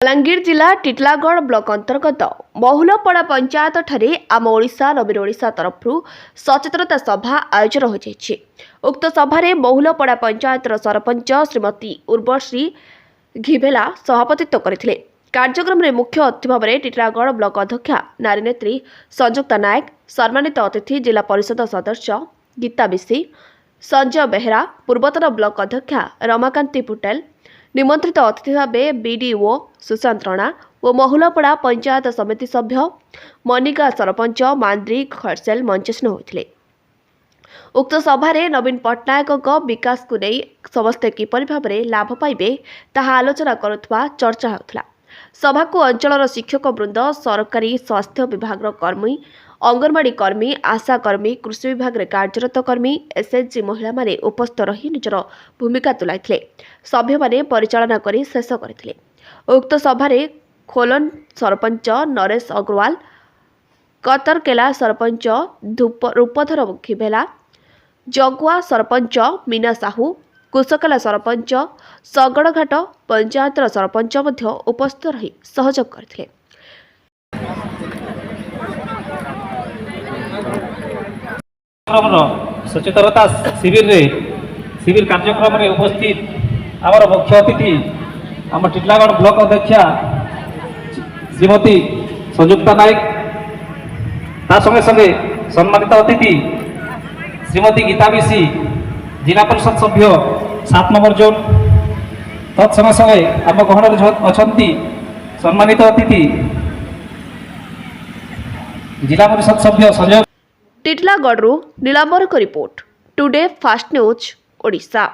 बलांगीर जिला टिटलागढ़ ब्लॉक अंतर्गत बहुलपड़ा पंचायत ठारे आम ओडिशा नवीन ओडिशा तरफ सचेतनता सभा आयोजन हो जाइए। उक्त सभारे बहुलपड़ा पंचायतर सरपंच श्रीमती उर्वश्री घिबेला सभापतित्व करथिले। कार्यक्रम में मुख्य अतिथि भाव में टिटलागढ़ ब्लॉक अध्यक्षा नारी नेत्री संयुक्ता नायक, सम्मानित अतिथि जिला परिषद सदस्य गीता बिसी, संजय बेहरा, पूर्वतन ब्लॉक अध्यक्षा रमाकांती पुटेल, निमंत्रित अतिथि भावे बीडीओ सुशांत राणा और बहुलपड़ा पंचायत समिति सभ्य मनिका सरपंच मांद्री खरसेल मंचन होते। उक्त सभारे नवीन पट्टनायक विकास को नहीं समस्ते किपर भाव में लाभ पाइबे ताहा आलोचना करुवा चर्चा होता। सभा को अंचल शिक्षक वृंद, सरकारी स्वास्थ्य विभाग कर्मी, अंगनवाड़ी कर्मी, आशा कर्मी, कृषि विभाग में कार्यरत कर्मी, एसएचजी महिला माने उपस्थित रही निजर भूमिका तुलाई सभ्य माने परिचालना करी शेष करथिले। उक्त सभारे खोलन सरपंच नरेश अग्रवाल, कतरकेला सरपंच रूपधर घिबेला, जगुआ सरपंच मीना साहू, कुशकेला सरपंच, सगड़घाट पंचायतर सरपंच उपस्थित रही सहयोग करथिले। सचेतनता शिविर कार्यक्रम में उपस्थित आमर मुख्य अतिथि आम टिटलागढ़ ब्लॉक अध्यक्षा श्रीमती संयुक्ता नायक, ता संगे संगे सम्मानित अतिथि श्रीमती गीता बिसी, जिला परिषद सभ्य 7 नंबर जोन, तत्संगे संगे आम गहन अच्छा सम्मानित अतिथि जिला परिषद सभ्य Sanjay. Titlagarh Nilambar report today fast news Odisha.